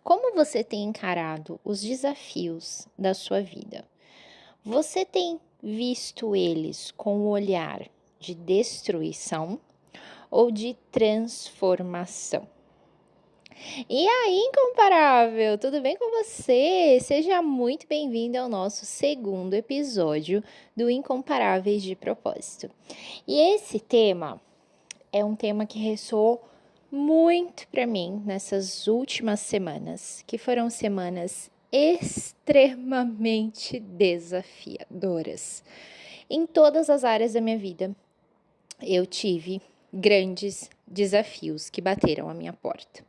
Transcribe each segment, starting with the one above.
Como você tem encarado os desafios da sua vida? Você tem visto eles com o olhar de destruição ou de transformação? E aí, incomparável, tudo bem com você? Seja muito bem-vindo ao nosso segundo episódio do Incomparáveis de Propósito. E esse tema é um tema que ressoou muito para mim nessas últimas semanas, que foram semanas extremamente desafiadoras. Em todas as áreas da minha vida, eu tive grandes desafios que bateram a minha porta.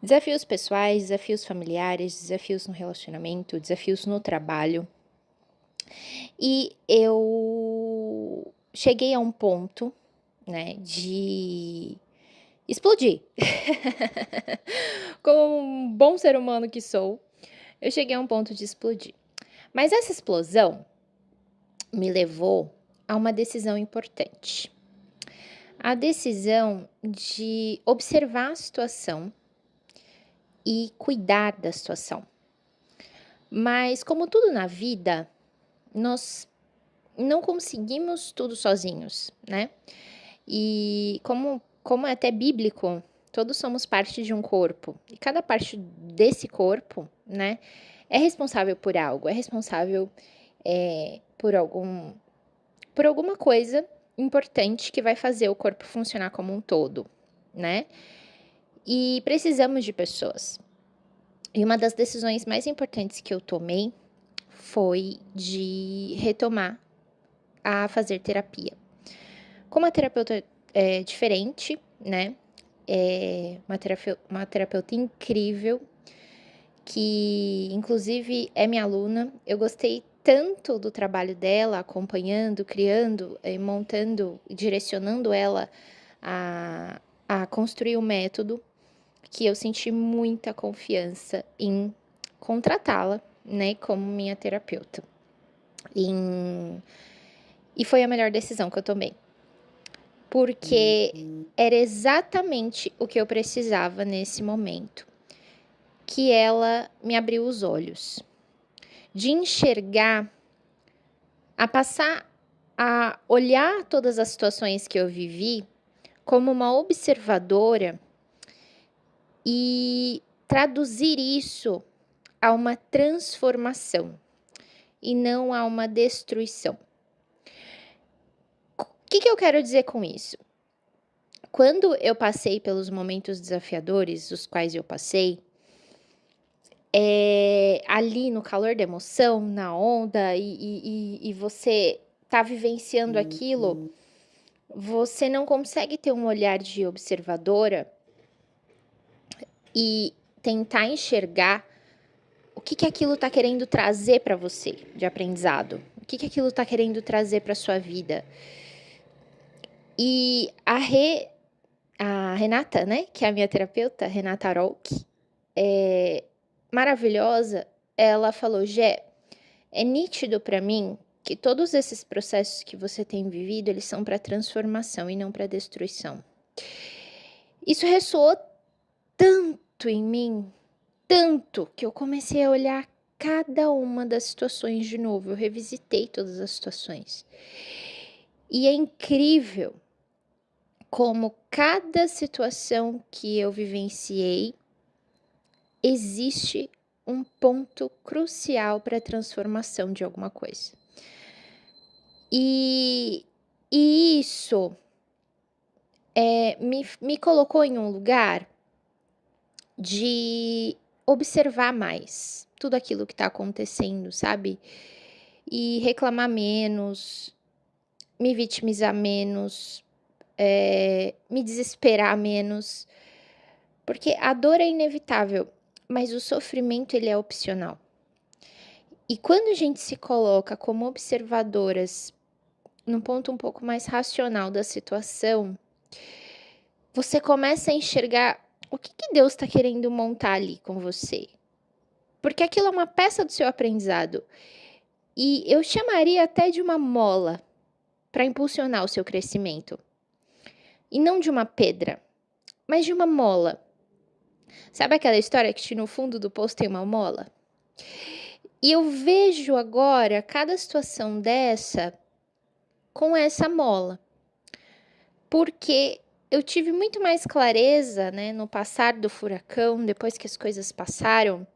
Desafios pessoais, desafios familiares, desafios no relacionamento, desafios no trabalho. E eu cheguei a um ponto, né, de explodir. Como um bom ser humano que sou, eu cheguei a um ponto de explodir. Mas essa explosão me levou a uma decisão importante. A decisão de observar a situação e cuidar da situação. Mas como tudo na vida, nós não conseguimos tudo sozinhos, né? E como é até bíblico, todos somos parte de um corpo. E cada parte desse corpo, né, é responsável por algo, é responsável por alguma coisa importante que vai fazer o corpo funcionar como um todo, né? E precisamos de pessoas. E uma das decisões mais importantes que eu tomei foi de retomar a fazer terapia. Como a terapeuta é diferente, né? É uma terapeuta incrível, que inclusive é minha aluna. Eu gostei tanto do trabalho dela, acompanhando, criando, montando, direcionando ela a construir o método, que eu senti muita confiança em contratá-la, né, como minha terapeuta. E foi a melhor decisão que eu tomei, porque era exatamente o que eu precisava nesse momento, que ela me abriu os olhos, de enxergar, a passar a olhar todas as situações que eu vivi como uma observadora e traduzir isso a uma transformação e não a uma destruição. O que eu quero dizer com isso? Quando eu passei pelos momentos desafiadores, os quais eu passei, ali no calor da emoção, na onda, e você tá vivenciando aquilo, você não consegue ter um olhar de observadora e tentar enxergar o que aquilo tá querendo trazer para você de aprendizado, o que aquilo tá querendo trazer para sua vida. E a Renata, né, que é a minha terapeuta, Renata Arolk, maravilhosa, ela falou: Gé, é nítido para mim que todos esses processos que você tem vivido, eles são para transformação e não para destruição. Isso ressoou tanto em mim, tanto, que eu comecei a olhar cada uma das situações de novo. Eu revisitei todas as situações. E é incrível como cada situação que eu vivenciei existe um ponto crucial para a transformação de alguma coisa. E isso me colocou em um lugar de observar mais tudo aquilo que está acontecendo, sabe? E reclamar menos, me vitimizar menos, me desesperar menos, porque a dor é inevitável, mas o sofrimento ele é opcional. E quando a gente se coloca como observadoras num ponto um pouco mais racional da situação, você começa a enxergar o que Deus está querendo montar ali com você. Porque aquilo é uma peça do seu aprendizado. E eu chamaria até de uma mola para impulsionar o seu crescimento. E não de uma pedra, mas de uma mola. Sabe aquela história que no fundo do poço tem uma mola? E eu vejo agora cada situação dessa com essa mola, porque eu tive muito mais clareza, né, no passar do furacão, depois que as coisas passaram,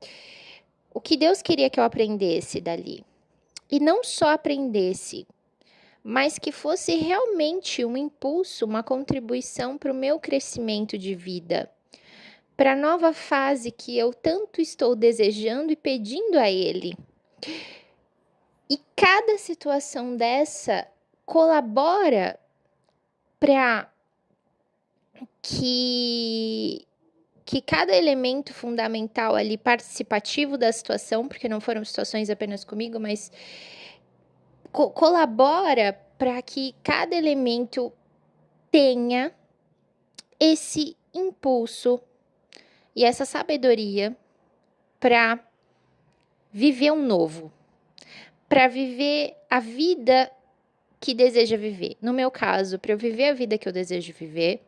o que Deus queria que eu aprendesse dali. E não só aprendesse, mas que fosse realmente um impulso, uma contribuição para o meu crescimento de vida, para a nova fase que eu tanto estou desejando e pedindo a Ele. E cada situação dessa colabora para que cada elemento fundamental ali participativo da situação, porque não foram situações apenas comigo, mas colabora para que cada elemento tenha esse impulso e essa sabedoria para viver um novo, para viver a vida que deseja viver. No meu caso, para eu viver a vida que eu desejo viver,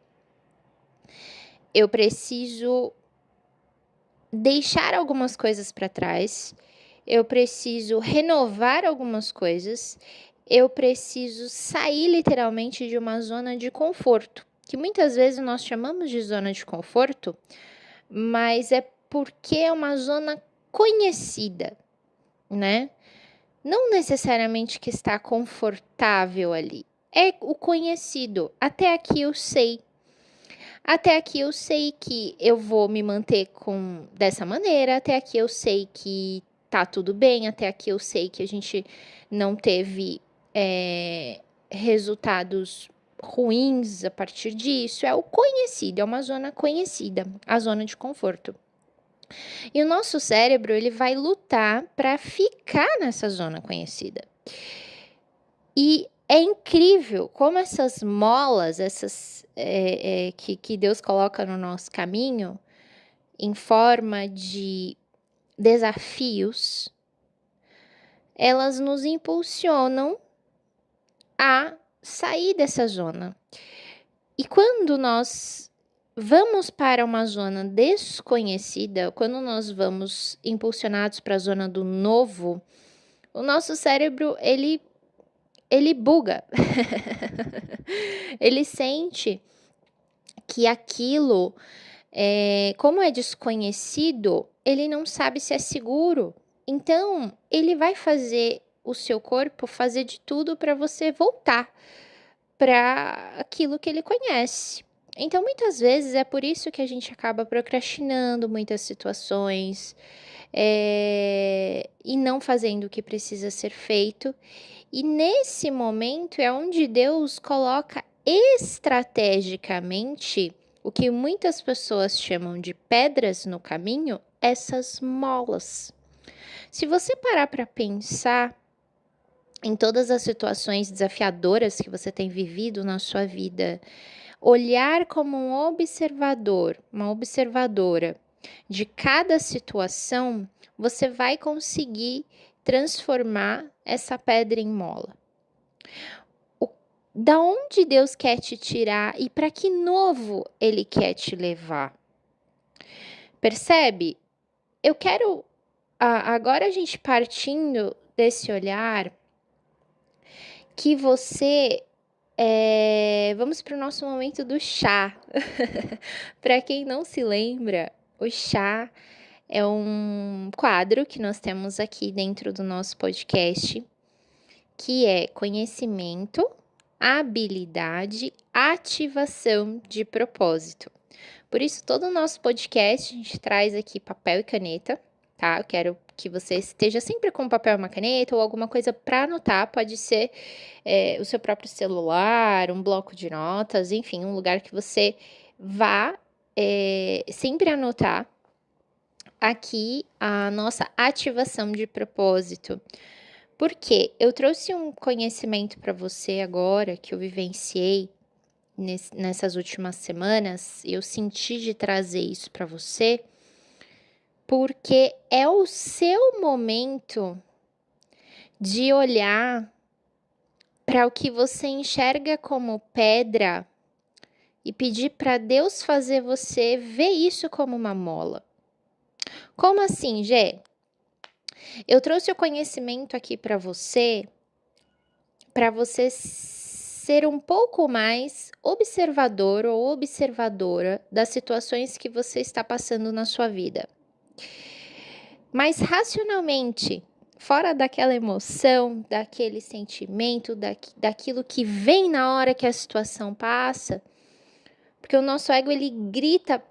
eu preciso deixar algumas coisas para trás, eu preciso renovar algumas coisas, eu preciso sair literalmente de uma zona de conforto, que muitas vezes nós chamamos de zona de conforto, mas é porque é uma zona conhecida, né? Não necessariamente que está confortável ali, é o conhecido. Até aqui eu sei. Até aqui eu sei que eu vou me manter dessa maneira, até aqui eu sei que tá tudo bem, até aqui eu sei que a gente não teve resultados ruins a partir disso. É o conhecido, é uma zona conhecida, a zona de conforto. E o nosso cérebro, ele vai lutar para ficar nessa zona conhecida. E é incrível como essas molas, que Deus coloca no nosso caminho, em forma de desafios, elas nos impulsionam a sair dessa zona. E quando nós vamos para uma zona desconhecida, quando nós vamos impulsionados para a zona do novo, o nosso cérebro, ele buga. Ele sente que aquilo, como é desconhecido, ele não sabe se é seguro. Então, ele vai fazer o seu corpo fazer de tudo para você voltar para aquilo que ele conhece. Então, muitas vezes é por isso que a gente acaba procrastinando muitas situações e não fazendo o que precisa ser feito. E nesse momento é onde Deus coloca estrategicamente o que muitas pessoas chamam de pedras no caminho, essas molas. Se você parar para pensar em todas as situações desafiadoras que você tem vivido na sua vida, olhar como um observador, uma observadora de cada situação, você vai conseguir transformar essa pedra em mola. Da onde Deus quer te tirar e para que novo Ele quer te levar? Percebe? Eu quero, agora a gente partindo desse olhar, que você, vamos para o nosso momento do chá. Para quem não se lembra, o chá é um quadro que nós temos aqui dentro do nosso podcast, que é conhecimento, habilidade, ativação de propósito. Por isso, todo o nosso podcast, a gente traz aqui papel e caneta, tá? Eu quero que você esteja sempre com papel e uma caneta ou alguma coisa para anotar. Pode ser o seu próprio celular, um bloco de notas, enfim, um lugar que você vá sempre anotar aqui a nossa ativação de propósito. Porque eu trouxe um conhecimento para você agora que eu vivenciei nessas últimas semanas, eu senti de trazer isso para você, porque é o seu momento de olhar para o que você enxerga como pedra e pedir para Deus fazer você ver isso como uma mola. Como assim, Gê? Eu trouxe o conhecimento aqui para você ser um pouco mais observador ou observadora das situações que você está passando na sua vida. Mas racionalmente, fora daquela emoção, daquele sentimento, daquilo que vem na hora que a situação passa, porque o nosso ego ele grita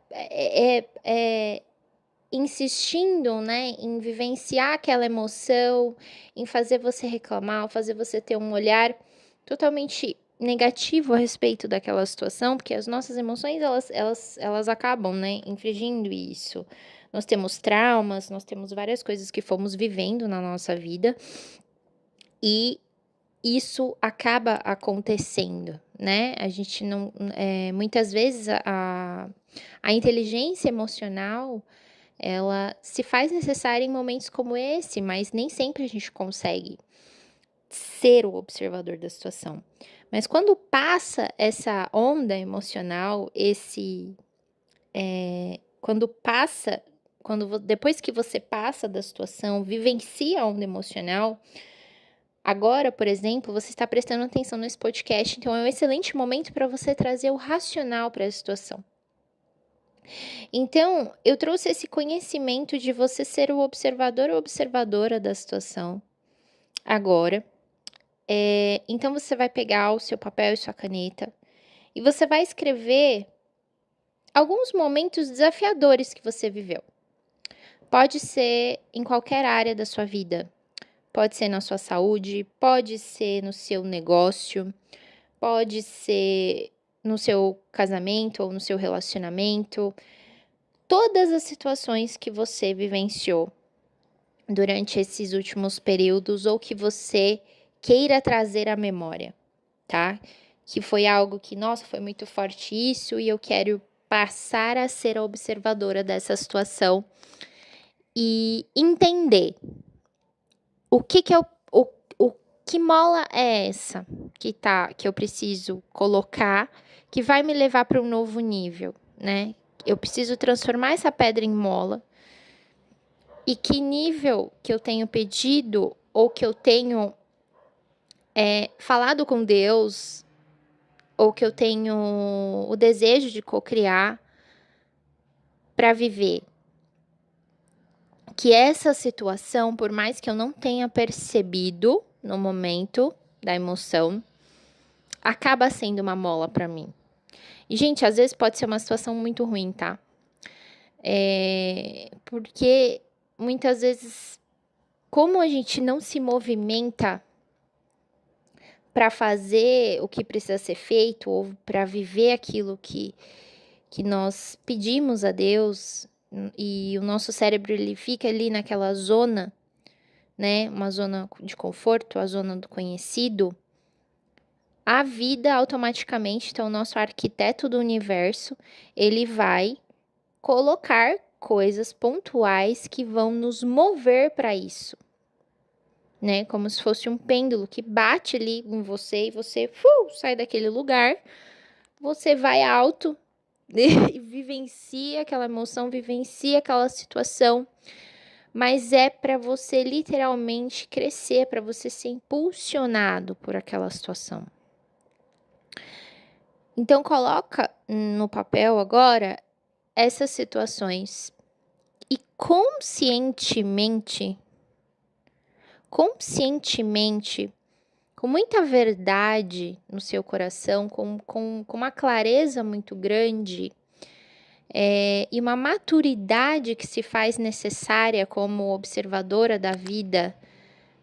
insistindo, né, em vivenciar aquela emoção, em fazer você reclamar, fazer você ter um olhar totalmente negativo a respeito daquela situação, porque as nossas emoções, elas acabam, né, infringindo isso. Nós temos traumas, nós temos várias coisas que fomos vivendo na nossa vida e isso acaba acontecendo, né? A gente não, muitas vezes a inteligência emocional, ela se faz necessária em momentos como esse, mas nem sempre a gente consegue ser o observador da situação. Mas quando passa essa onda emocional, depois que você passa da situação, vivencia a onda emocional, agora, por exemplo, você está prestando atenção nesse podcast, então é um excelente momento para você trazer o racional para a situação. Então, eu trouxe esse conhecimento de você ser o observador ou observadora da situação agora. Então, você vai pegar o seu papel e sua caneta e você vai escrever alguns momentos desafiadores que você viveu. Pode ser em qualquer área da sua vida. Pode ser na sua saúde, pode ser no seu negócio, pode ser no seu casamento ou no seu relacionamento. Todas as situações que você vivenciou durante esses últimos períodos ou que você queira trazer à memória, tá? Que foi algo que, nossa, foi muito forte isso e eu quero passar a ser a observadora dessa situação e entender o que mola é essa que eu preciso colocar que vai me levar para um novo nível, né? Eu preciso transformar essa pedra em mola. E que nível que eu tenho pedido ou que eu tenho falado com Deus ou que eu tenho o desejo de cocriar para viver. Que essa situação, por mais que eu não tenha percebido no momento da emoção, acaba sendo uma mola para mim. E, gente, às vezes pode ser uma situação muito ruim, tá? Porque muitas vezes, como a gente não se movimenta para fazer o que precisa ser feito ou para viver aquilo que nós pedimos a Deus, e o nosso cérebro ele fica ali naquela zona, né? Uma zona de conforto, a zona do conhecido. A vida automaticamente, então o nosso arquiteto do universo, ele vai colocar coisas pontuais que vão nos mover para isso, né? Como se fosse um pêndulo que bate ali em você e você sai daquele lugar, você vai alto e vivencia aquela emoção, vivencia aquela situação, mas é para você literalmente crescer, para você ser impulsionado por aquela situação. Então coloca no papel agora essas situações e conscientemente, com muita verdade no seu coração, com uma clareza muito grande e uma maturidade que se faz necessária como observadora da vida,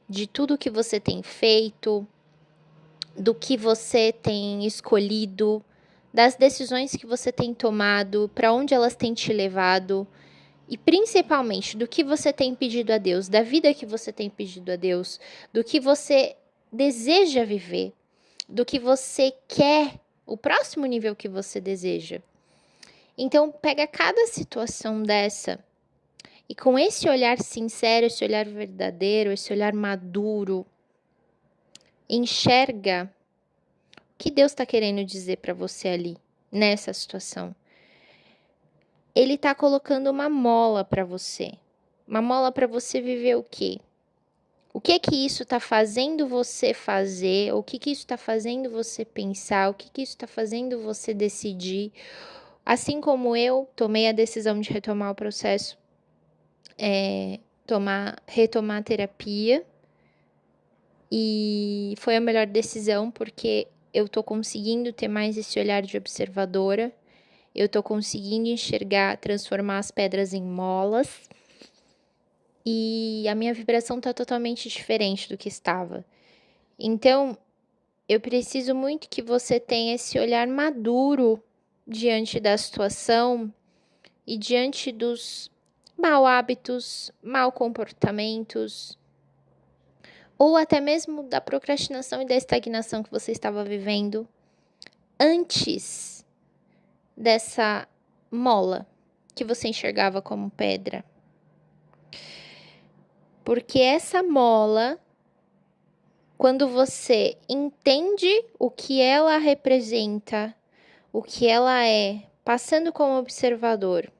de tudo que você tem feito, do que você tem escolhido, das decisões que você tem tomado, para onde elas têm te levado e principalmente do que você tem pedido a Deus, da vida que você tem pedido a Deus, do que você deseja viver, do que você quer, o próximo nível que você deseja. Então, pega cada situação dessa e com esse olhar sincero, esse olhar verdadeiro, esse olhar maduro, enxerga o que Deus está querendo dizer para você ali, nessa situação. Ele tá colocando uma mola para você. Uma mola para você viver o quê? O que que isso tá fazendo você fazer? O que que isso tá fazendo você pensar? O que que isso tá fazendo você decidir? Assim como eu tomei a decisão de retomar o processo, retomar a terapia, e foi a melhor decisão porque eu tô conseguindo ter mais esse olhar de observadora, eu tô conseguindo enxergar, transformar as pedras em molas, e a minha vibração tá totalmente diferente do que estava. Então, eu preciso muito que você tenha esse olhar maduro diante da situação e diante dos mau hábitos, mau comportamentos, ou até mesmo da procrastinação e da estagnação que você estava vivendo antes dessa mola que você enxergava como pedra. Porque essa mola, quando você entende o que ela representa, o que ela é, passando como observadora,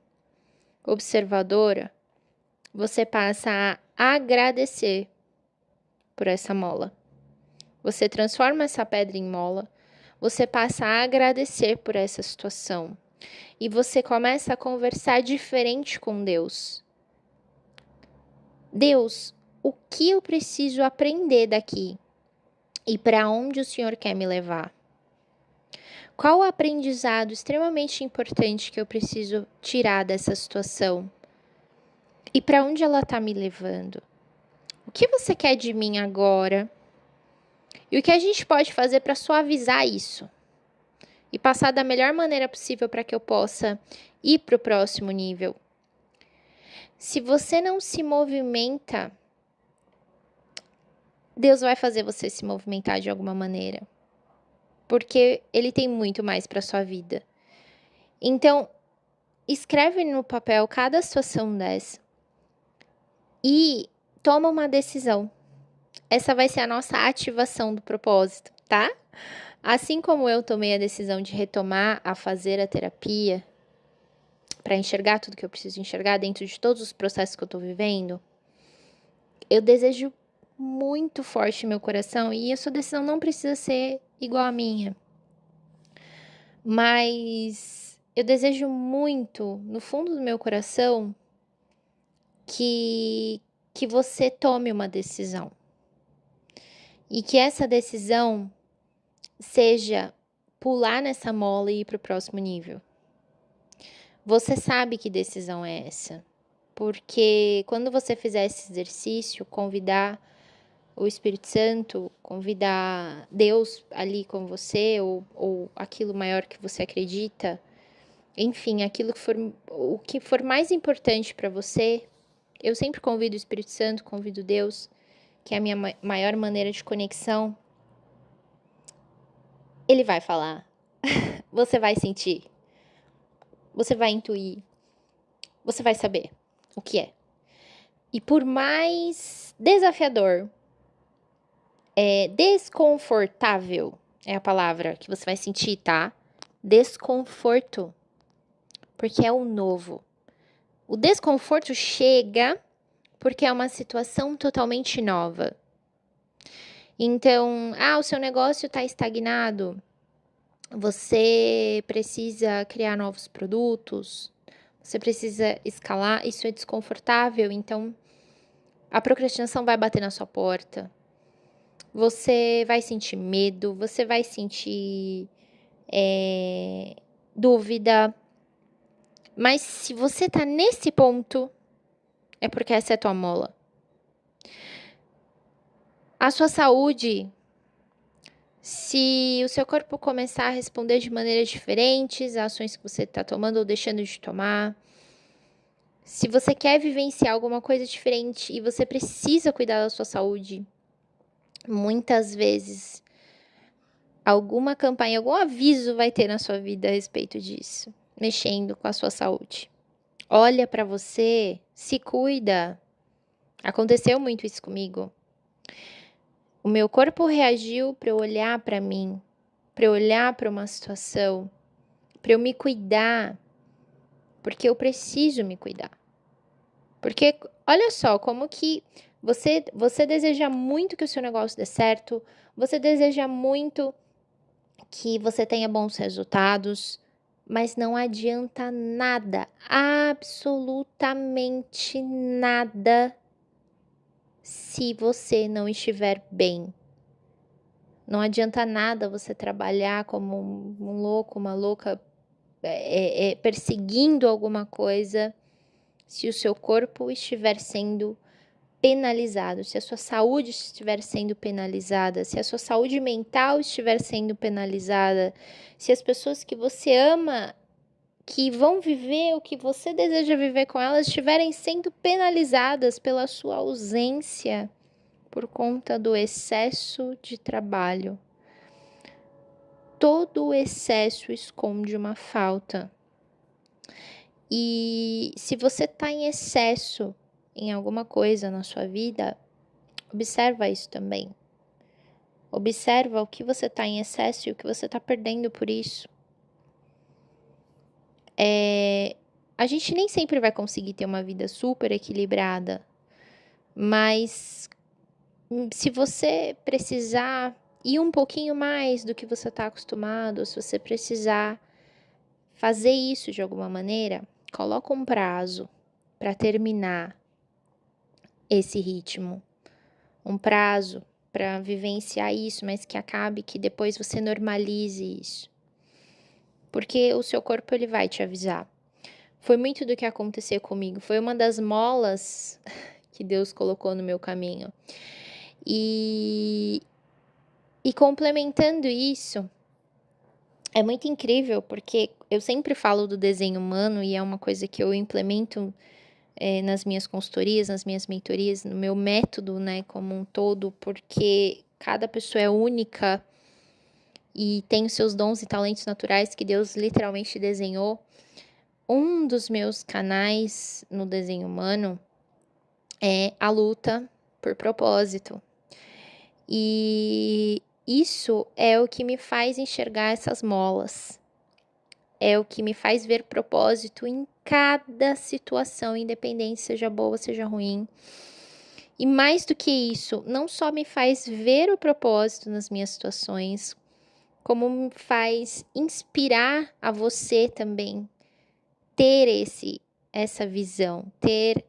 você passa a agradecer por essa mola. Você transforma essa pedra em mola, você passa a agradecer por essa situação. E você começa a conversar diferente com Deus. Deus, o que eu preciso aprender daqui? E para onde o Senhor quer me levar? Qual o aprendizado extremamente importante que eu preciso tirar dessa situação? E para onde ela está me levando? O que você quer de mim agora? E o que a gente pode fazer para suavizar isso? E passar da melhor maneira possível para que eu possa ir para o próximo nível. Se você não se movimenta, Deus vai fazer você se movimentar de alguma maneira. Porque Ele tem muito mais para sua vida. Então, escreve no papel cada situação dessa. E toma uma decisão. Essa vai ser a nossa ativação do propósito, tá? Assim como eu tomei a decisão de retomar a fazer a terapia, para enxergar tudo que eu preciso enxergar dentro de todos os processos que eu tô vivendo, eu desejo muito forte no meu coração, e a sua decisão não precisa ser igual à minha. Mas eu desejo muito, no fundo do meu coração, que você tome uma decisão. E que essa decisão seja pular nessa mola e ir para o próximo nível. Você sabe que decisão é essa. Porque quando você fizer esse exercício, convidar o Espírito Santo, convidar Deus ali com você, ou aquilo maior que você acredita, enfim, o que for mais importante para você, eu sempre convido o Espírito Santo, convido Deus, que é a minha maior maneira de conexão. Ele vai falar, você vai sentir, você vai intuir, você vai saber o que é. E por mais desafiador, desconfortável é a palavra que você vai sentir, tá? Desconforto, porque é o novo. O desconforto chega porque é uma situação totalmente nova. Então, o seu negócio está estagnado, você precisa criar novos produtos, você precisa escalar, isso é desconfortável, então a procrastinação vai bater na sua porta. Você vai sentir medo, você vai sentir dúvida. Mas se você tá nesse ponto, é porque essa é a tua mola. A sua saúde, se o seu corpo começar a responder de maneiras diferentes às ações que você está tomando ou deixando de tomar, se você quer vivenciar alguma coisa diferente e você precisa cuidar da sua saúde, muitas vezes alguma campanha, algum aviso vai ter na sua vida a respeito disso, mexendo com a sua saúde. Olha para você, se cuida. Aconteceu muito isso comigo. O meu corpo reagiu para eu olhar para mim, para eu olhar para uma situação, para eu me cuidar, porque eu preciso me cuidar. Porque olha só como que você deseja muito que o seu negócio dê certo, você deseja muito que você tenha bons resultados, mas não adianta nada, absolutamente nada, se você não estiver bem. Não adianta nada você trabalhar como um louco, uma louca, perseguindo alguma coisa, se o seu corpo estiver sendo penalizado, se a sua saúde estiver sendo penalizada, se a sua saúde mental estiver sendo penalizada, se as pessoas que você ama, que vão viver o que você deseja viver com elas, estiverem sendo penalizadas pela sua ausência por conta do excesso de trabalho. Todo o excesso esconde uma falta. E se você está em excesso em alguma coisa na sua vida, observa isso também. Observa o que você está em excesso e o que você está perdendo por isso. A gente nem sempre vai conseguir ter uma vida super equilibrada, mas se você precisar ir um pouquinho mais do que você está acostumado, ou se você precisar fazer isso de alguma maneira, coloca um prazo para terminar esse ritmo. Um prazo para vivenciar isso, mas que acabe que depois você normalize isso. Porque o seu corpo ele vai te avisar. Foi muito do que aconteceu comigo. Foi uma das molas que Deus colocou no meu caminho. E complementando isso, é muito incrível porque eu sempre falo do desenho humano e é uma coisa que eu implemento nas minhas consultorias, nas minhas mentorias, no meu método, né, como um todo, porque cada pessoa é única e tem os seus dons e talentos naturais que Deus literalmente desenhou. Um dos meus canais no desenho humano é a luta por propósito. E isso é o que me faz enxergar essas molas. É o que me faz ver propósito em cada situação, independente seja boa, seja ruim. E mais do que isso, não só me faz ver o propósito nas minhas situações, como me faz inspirar a você também ter essa visão, ter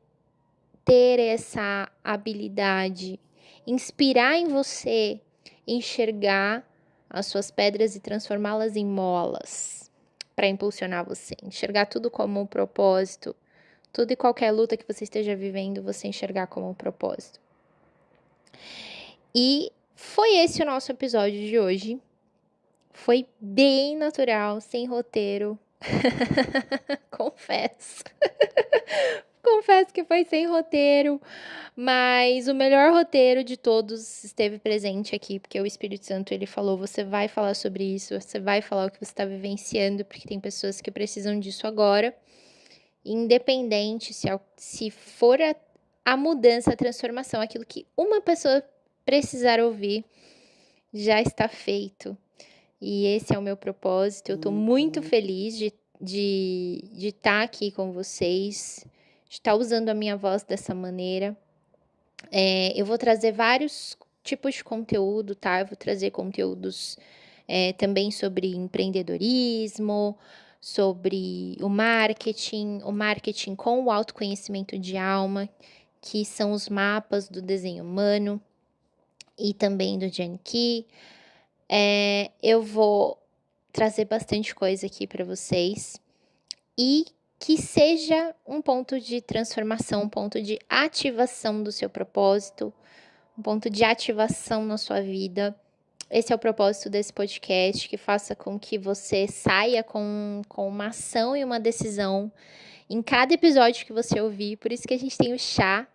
essa habilidade, inspirar em você enxergar as suas pedras e transformá-las em molas para impulsionar você, enxergar tudo como um propósito, tudo e qualquer luta que você esteja vivendo, você enxergar como um propósito. E foi esse o nosso episódio de hoje. Foi bem natural, sem roteiro. Confesso. Confesso que foi sem roteiro, mas o melhor roteiro de todos esteve presente aqui, porque o Espírito Santo, ele falou, você vai falar sobre isso, você vai falar o que você está vivenciando, porque tem pessoas que precisam disso agora, independente se for a mudança, a transformação, aquilo que uma pessoa precisar ouvir, já está feito. E esse é o meu propósito, eu estou muito feliz de estar aqui com vocês, de estar usando a minha voz dessa maneira. Eu vou trazer vários tipos de conteúdo, tá? Eu vou trazer conteúdos também sobre empreendedorismo, sobre o marketing com o autoconhecimento de alma, que são os mapas do desenho humano e também do Gene Key. Eu vou trazer bastante coisa aqui para vocês e que seja um ponto de transformação, um ponto de ativação do seu propósito, um ponto de ativação na sua vida. Esse é o propósito desse podcast, que faça com que você saia com uma ação e uma decisão em cada episódio que você ouvir. Por isso que a gente tem o chá,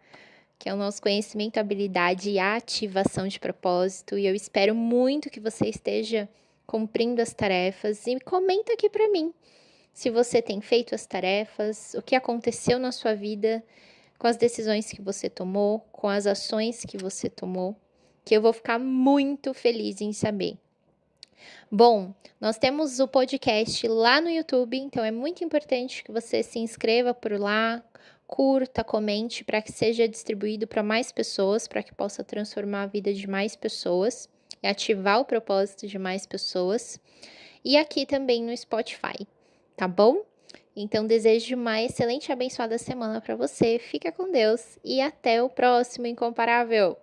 que é o nosso conhecimento, habilidade e ativação de propósito. E eu espero muito que você esteja cumprindo as tarefas. E comenta aqui para mim se você tem feito as tarefas, o que aconteceu na sua vida com as decisões que você tomou, com as ações que você tomou, que eu vou ficar muito feliz em saber. Bom, nós temos o podcast lá no YouTube, então é muito importante que você se inscreva por lá, curta, comente, para que seja distribuído para mais pessoas, para que possa transformar a vida de mais pessoas e ativar o propósito de mais pessoas. E aqui também no Spotify, tá bom? Então, desejo uma excelente e abençoada semana para você. Fica com Deus e até o próximo Incomparável!